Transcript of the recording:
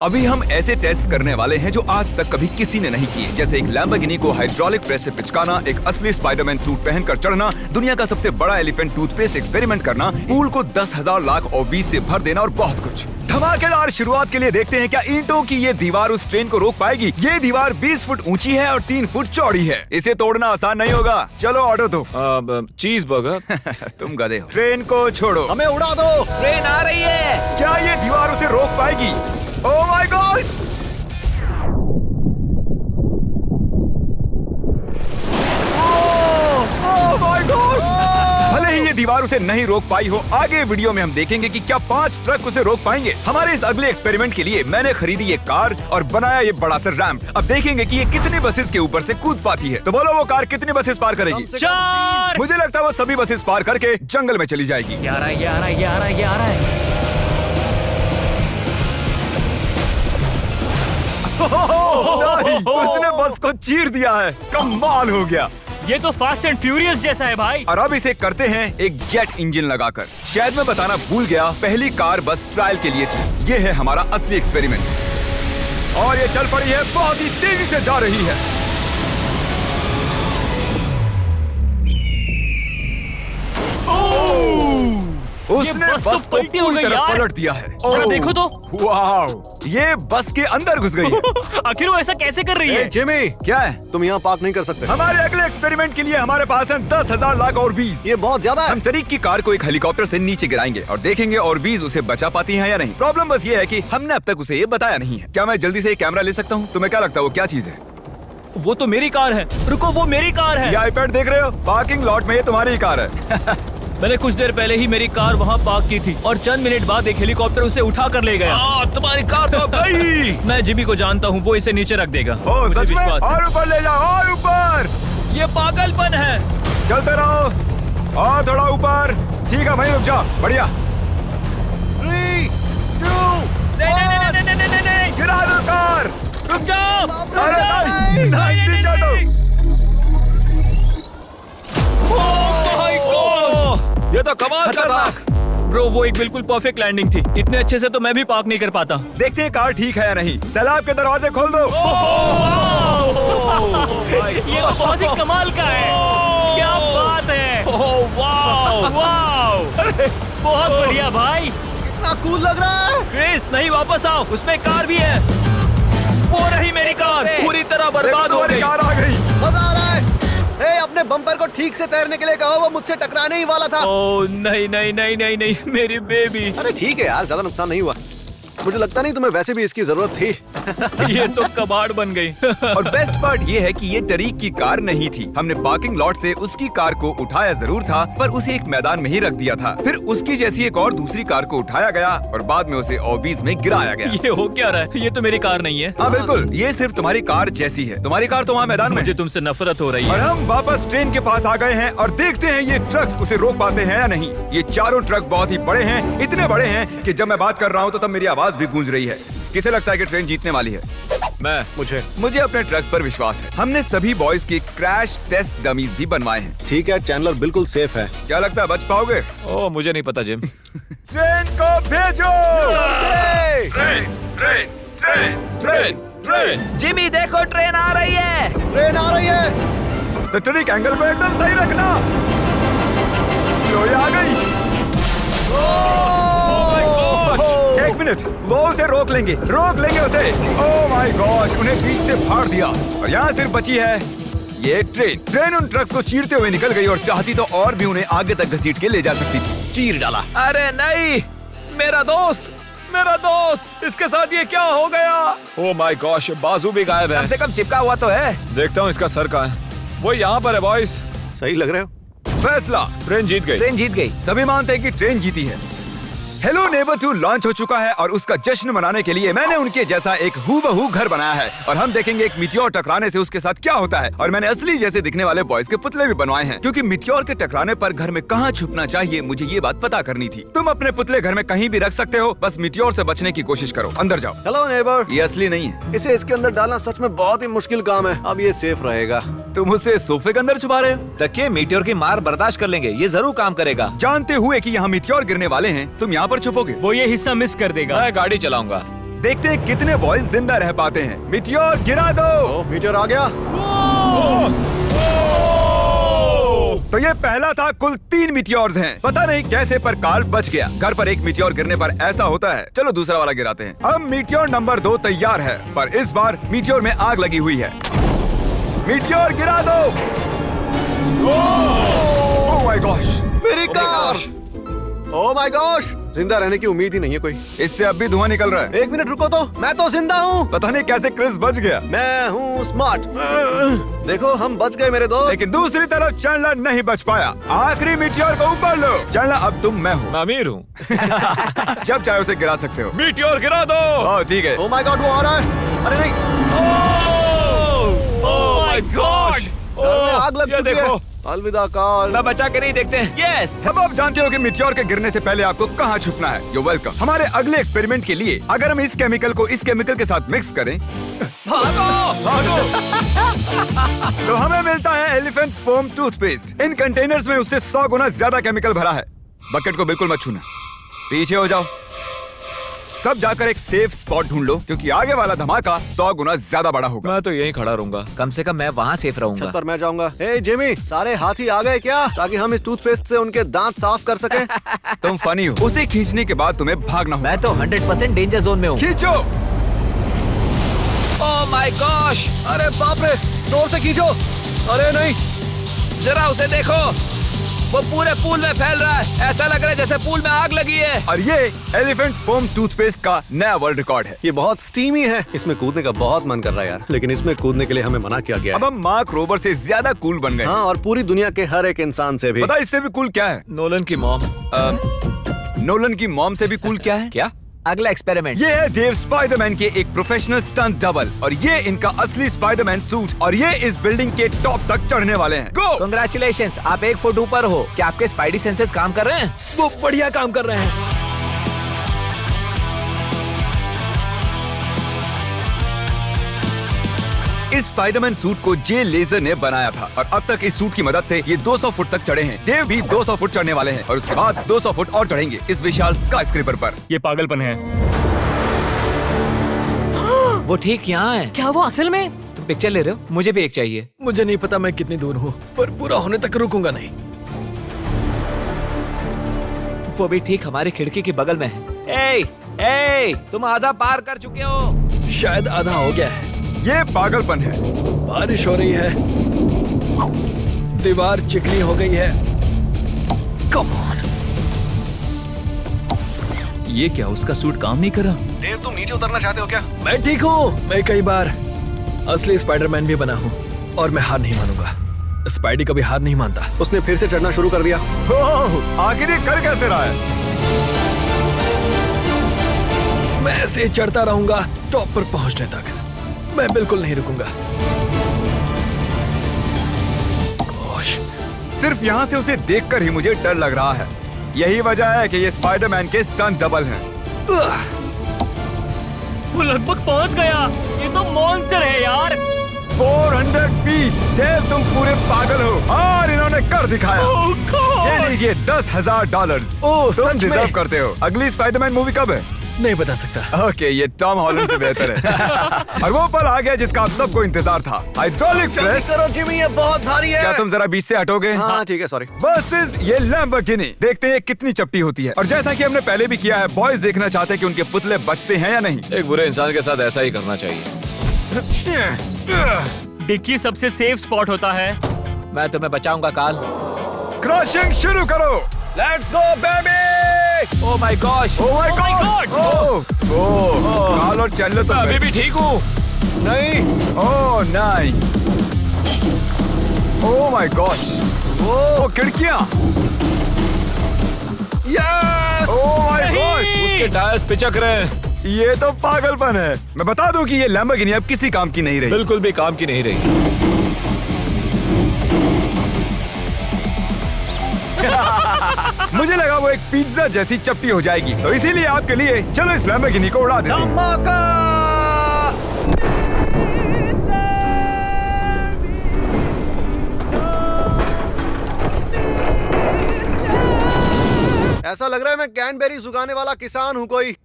अभी हम ऐसे टेस्ट करने वाले हैं जो आज तक कभी किसी ने नहीं किए, जैसे एक लैम्बोर्गिनी को हाइड्रोलिक प्रेस से पिचकाना, एक असली स्पाइडरमैन सूट पहनकर चढ़ना, दुनिया का सबसे बड़ा एलिफेंट टूथपेस्ट एक्सपेरिमेंट करना, पूल को 10,000 लाख और 20 से भर देना और बहुत कुछ। धमाकेदार शुरुआत के लिए देखते हैं क्या ईंटों की ये दीवार उस ट्रेन को रोक पाएगी। ये दीवार 20 फुट ऊंची है और 3 फुट चौड़ी है। इसे तोड़ना आसान नहीं होगा। चलो ऑर्डर दो। चीज बर्गर। तुम गधे हो। ट्रेन को छोड़ो, हमें उड़ा दो। ट्रेन आ रही है। क्या ये दीवार उसे रोक पाएगी? ओह my gosh! Oh my gosh! भले ही ये दीवार उसे नहीं रोक पाई हो, आगे वीडियो में हम देखेंगे कि क्या 5 ट्रक उसे रोक पाएंगे। हमारे इस अगले एक्सपेरिमेंट के लिए मैंने खरीदी ये कार और बनाया ये बड़ा सा रैंप। अब देखेंगे कि ये कितनी बसेस के ऊपर से कूद पाती है। तो बोलो वो कार कितनी बसेस पार करेगी? 4। मुझे लगता है वो सभी बसेस पार करके जंगल में चली जाएगी। 11। नहीं, उसने बस को चीर दिया है। कमाल हो गया। ये तो फास्ट एंड फ्यूरियस जैसा है भाई। और अब इसे करते हैं एक जेट इंजन लगाकर। शायद मैं बताना भूल गया, पहली कार बस ट्रायल के लिए थी। ये है हमारा असली एक्सपेरिमेंट और ये चल पड़ी है, बहुत ही तेजी से जा रही है। उसने बस तो बस को पलटी हो पूरी गई तरह यार। पलट दिया है। जरा देखो तो। वाह, ये बस के अंदर घुस गई है। आखिर वो ऐसा कैसे कर रही है? जिमी, क्या है? तुम यहाँ पार्क नहीं कर सकते। हमारे अगले एक्सपेरिमेंट के लिए हमारे पास है 10,000 लाख और 20। ये बहुत ज्यादा है। हम तरीक की कार को एक हेलीकॉप्टर से नीचे गिराएंगे और देखेंगे और 20 उसे बचा पाती हैं या नहीं। प्रॉब्लम बस ये है कि हमने अब तक उसे ये बताया नहीं है। क्या मैं जल्दी से ये कैमरा ले सकता हूँ? तुम्हें क्या लगता है वो क्या चीज है? वो तो मेरी कार है। रुको, वो मेरी कार है। ये आईपैड देख रहे हो? पार्किंग लॉट में ये तुम्हारी ही कार है। मैंने कुछ देर पहले ही मेरी कार वहाँ पार्क की थी और चंद मिनट बाद एक हेलीकॉप्टर उसे उठा कर ले गया। तुम्हारी कार तो गई। मैं जिमी को जानता हूँ, वो इसे नीचे रख देगा। ओ मुझे सच में? विश्वास है। और ऊपर ले जाओ, और ऊपर। ये पागलपन है। चलते रहो और थोड़ा ऊपर। ठीक है भाई, रुक जाओ। बढ़िया। 3, 2, नहीं। गिरा दो कार। रुक जाओ। अरे नहीं, पीछे हटो। ये तो कमाल का था। ब्रो, वो एक बिल्कुल परफेक्ट लैंडिंग थी। इतने अच्छे से तो मैं भी पार्क नहीं कर पाता। देखते हैं कार ठीक है या नहीं। सैलाब के दरवाजे खोल दो। ये तो बहुत ही कमाल का है। क्या बात है। वाव, बहुत बढ़िया भाई। इतना कूल लग रहा है। क्रिस, नहीं, वापस आओ, उसमें कार भी है। वो रही मेरी कार, पूरी तरह बर्बाद हो गई। कार आ गई। मजा आ रहा है। अपने बम्पर को ठीक से तैरने के लिए कहो, वो मुझसे टकराने ही वाला था। ओह नहीं, मेरी बेबी। अरे ठीक है यार, ज्यादा नुकसान नहीं हुआ। मुझे लगता नहीं तुम्हें वैसे भी इसकी जरूरत थी। ये तो कबाड़ बन गई। और बेस्ट पार्ट ये है कि ये टरीक की कार नहीं थी। हमने पार्किंग लॉट से उसकी कार को उठाया जरूर था, पर उसे एक मैदान में ही रख दिया था। फिर उसकी जैसी एक और दूसरी कार को उठाया गया और बाद में उसे ओबीज में गिराया गया। ये हो क्या रहा है? ये तो मेरी कार नहीं है। हाँ बिल्कुल, ये सिर्फ तुम्हारी कार जैसी है। तुम्हारी कार तो वहाँ मैदान में। मुझे तुमसे नफरत हो रही और है। हम वापस ट्रेन के पास आ गए हैं और देखते हैं ये ट्रक्स उसे रोक पाते हैं या नहीं। ये चारों ट्रक बहुत ही बड़े हैं, इतने बड़े हैं कि जब मैं बात कर रहा हूँ तो तब मेरी आवाज भी गूंज रही है। किसे लगता है कि ट्रेन जीतने वाली है? मुझे अपने ट्रक्स पर विश्वास है। हमने सभी बॉयज के क्रैश टेस्ट डमीज भी बनवाए हैं। ठीक है, चैंडलर बिल्कुल सेफ है। क्या लगता है बच पाओगे? ओह, मुझे नहीं पता जिम। ट्रेन को भेजो। ट्रेन। जिमी देखो, ट्रेन आ रही है। ट्रेन आ रही है। तो ट्रिक एंगल को एकदम सही रखना। लो, ये आ गई। एक मिनट, वो उसे रोक लेंगे उसे। ओह माय गॉश, उन्हें बीच से फाड़ दिया और यहाँ सिर्फ बची है ये ट्रेन उन ट्रक्स को चीरते हुए निकल गई और चाहती तो और भी उन्हें आगे तक घसीट के ले जा सकती थी। चीर डाला। अरे नहीं, मेरा दोस्त, इसके साथ ये क्या हो गया? ओह माय गॉश, बाजू भी गायब है। कम से कम चिपका हुआ तो है। देखता हूँ इसका सर कहाँ है। वो यहाँ पर है बॉयज। सही लग रहे हो। फैसला, ट्रेन जीत गई। सभी मानते हैं कि ट्रेन जीती है। हेलो नेबर 2 लॉन्च हो चुका है और उसका जश्न मनाने के लिए मैंने उनके जैसा एक हूबहू घर बनाया है और हम देखेंगे एक मिट्योर टकराने से उसके साथ क्या होता है। और मैंने असली जैसे दिखने वाले बॉयज के पुतले भी बनवाए हैं, क्योंकि मिट्योर के टकराने पर घर में कहाँ छुपना चाहिए मुझे ये बात पता करनी थी। तुम अपने पुतले घर में कहीं भी रख सकते हो, बस मिट्योर से बचने की कोशिश करो। अंदर जाओ। Hello neighbour. ये असली नहीं है। इसे इसके अंदर डालना सच में बहुत ही मुश्किल काम है। अब ये सेफ रहेगा। तुम उसे सोफे के अंदर छुपा रहे हो? तकिए मीटियोर की मार बर्दाश्त कर लेंगे, ये जरूर काम करेगा। जानते हुए कि यहाँ मिट्योर गिरने वाले हैं, तुम यहाँ पर छुपोगे? वो ये हिस्सा मिस कर देगा। मैं गाड़ी चलाऊंगा। देखते हैं कितने बॉयज जिंदा रह पाते हैं। मीटियोर गिरा दो। मीटियोर आ गया। तो ये पहला था, कुल 3 मीटियोर्स हैं। पता नहीं कैसे पर कार्ल बच गया। घर पर एक मीटियोर गिरने पर ऐसा होता है। चलो दूसरा वाला गिराते हैं। अब मीटियोर नंबर 2 तैयार है, पर इस बार मीटियोर में आग लगी हुई है। मीटियोर गिरा दो। ओह माय गॉश, मेरी कार। ओह माय गॉश, जिंदा रहने की उम्मीद ही नहीं है कोई। इससे अब भी धुआं निकल रहा है। 1 मिनट रुको तो, मैं तो जिंदा हूँ। पता नहीं कैसे क्रिस बच गया, मैं हूँ स्मार्ट। देखो हम बच गए मेरे दोस्त। लेकिन दूसरी तरफ चैंडलर नहीं बच पाया। आखिरी मीटियोर को ऊपर लो। चैंडलर अब तुम मैं हूँ। मैं अमीर हूँ। जब चाहे उसे गिरा सकते हो। मीटियोर गिरा दो। ओह ठीक है। ओह माय गॉड, वो आ रहा है। अरे नहीं, ओह माय गॉड, आग लग ये चुकी है। देखो। अलविदा कार्ल। मैं बचा के नहीं देखते हैं। यस। अब आप जानते हो कि मीटियोर के गिरने से पहले आपको कहाँ छुपना है। You welcome. हमारे अगले एक्सपेरिमेंट के लिए अगर हम इस केमिकल को इस केमिकल के साथ मिक्स करें तो हमें मिलता है एलिफेंट फोम टूथपेस्ट। इन कंटेनर्स में उससे 100 गुना ज्यादा केमिकल भरा है। बकेट को बिल्कुल मत छूना, पीछे हो जाओ। सब जाकर एक सेफ स्पॉट ढूंढ लो, क्योंकि आगे वाला धमाका 100 गुना ज्यादा बड़ा होगा। मैं तो यहीं खड़ा रहूंगा। कम से कम मैं वहाँ सेफ रहूंगा। छत पर मैं जाऊंगा। हे जिमी, सारे हाथी आ गए क्या, ताकि हम इस टूथपेस्ट से उनके दांत साफ कर सकें? तुम फनी हो। उसे खींचने के बाद तुम्हें भागना होगा। मैं तो 100% डेंजर जोन में हूँ। खींचो। ओह माय गॉश, अरे बाप रे, जोर से खींचो। अरे नहीं, जरा उसे देखो, वो पूरे पूल में फैल रहा है। ऐसा लग रहा है जैसे पूल में आग लगी है। और ये एलिफेंट फोम टूथपेस्ट का नया वर्ल्ड रिकॉर्ड है। ये बहुत स्टीमी है। इसमें कूदने का बहुत मन कर रहा है यार, लेकिन इसमें कूदने के लिए हमें मना किया गया अब है। हम मार्क रोबर से ज्यादा कूल बन गए। हाँ, और पूरी दुनिया के हर एक इंसान से भी। पता इससे भी कूल क्या है? नोलन की मॉम। नोलन की मॉम से भी कूल क्या है? क्या? अगला एक्सपेरिमेंट। ये है डेव स्पाइडरमैन के एक प्रोफेशनल स्टंट डबल, और ये इनका असली स्पाइडरमैन सूट, और ये इस बिल्डिंग के टॉप तक चढ़ने वाले हैं। गो! कांग्रेचुलेशंस, आप 1 फुट ऊपर हो। क्या आपके स्पाइडी सेंसेस काम कर रहे हैं? वो बढ़िया काम कर रहे हैं। इस स्पाइडरमैन सूट को जे लेजर ने बनाया था, और अब तक इस सूट की मदद से ये 200 फुट तक चढ़े हैं। डेव भी 200 फुट चढ़ने वाले हैं, और उसके बाद 200 फुट और चढ़ेंगे इस विशाल स्काईस्क्रेपर पर। ये पागलपन है। वो ठीक यहाँ है। क्या वो असल में? तुम पिक्चर ले रहे हो? मुझे भी एक चाहिए। मुझे नहीं पता मैं कितनी दूर हूँ, पर पूरा होने तक रुकूंगा नहीं। वो भी ठीक हमारी खिड़की के बगल में है। ए, तुम आधा पार कर चुके हो। शायद आधा हो गया है। ये पागलपन है। बारिश हो रही है, दीवार चिकनी हो गई है। Come on. ये क्या, उसका सूट काम नहीं कर रहा? डेव, तुम नीचे उतरना चाहते हो क्या? मैं ठीक हूँ। मैं कई बार असली स्पाइडरमैन भी बना हूँ, और मैं हार नहीं मानूंगा। स्पाइडी कभी हार नहीं मानता। उसने फिर से चढ़ना शुरू कर दिया। ओह, आखिर ये कर कैसे रहा है? मैं ऐसे ही चढ़ता रहूंगा टॉप पर पहुंचने तक। मैं बिल्कुल नहीं रुकूंगा। गोश, सिर्फ यहाँ से उसे देखकर ही मुझे डर लग रहा है। यही वजह है कि ये स्पाइडरमैन के स्टंट डबल हैं। वो लगभग पहुंच गया। ये तो मॉन्स्टर है यार। 400 फीट। डेव, तुम पूरे पागल हो, और इन्होंने कर दिखाया। Oh God! ये लीजिए $10,000। ओह, तुम सच में? डिजर्व करते हो। अगली स्पाइडरमैन मूवी कब है? नहीं बता सकता। ओके, ये टॉम हॉलैंड से बेहतर है। और वो पल आ गया जिसका आप सबको इंतजार था। हाइड्रोलिक जल्दी प्रेस। करो जिमी, ये बहुत भारी है। क्या तुम जरा बीच से हटोगे? हाँ ठीक है, सॉरी। वर्सेस ये लैम्बोर्गिनी। देखते हैं कितनी चपटी होती है। और जैसा कि हमने पहले भी किया है, बॉयज देखना चाहते हैं कि उनके पुतले बचते हैं या नहीं। एक बुरे इंसान के साथ ऐसा ही करना चाहिए। डिक्की सबसे सेफ स्पॉट होता है। मैं तुम्हें बचाऊंगा काल। क्रशिंग शुरू करो। Let's go baby. Oh my gosh, oh my Oh my God. God! Oh, Carl और चैंडलर तो अभी भी ठीक हूँ। नहीं, ओह नहीं। ओह माय गॉश। ओह, खिड़कियां। यस। Oh my gosh. उसके टायर्स पिचक रहे हैं। ये तो पागलपन है। मैं बता दूं कि ये लैम्बोर्गिनी अब किसी काम की नहीं रही। बिल्कुल भी काम की नहीं रही। मुझे लगा वो एक पिज्जा जैसी चपटी हो जाएगी, तो इसीलिए आपके लिए चलो इस लैम्बोर्गिनी को उड़ा देते हैं। धमाका। ऐसा लग रहा है मैं कैनबेरी उगाने वाला किसान हूँ कोई।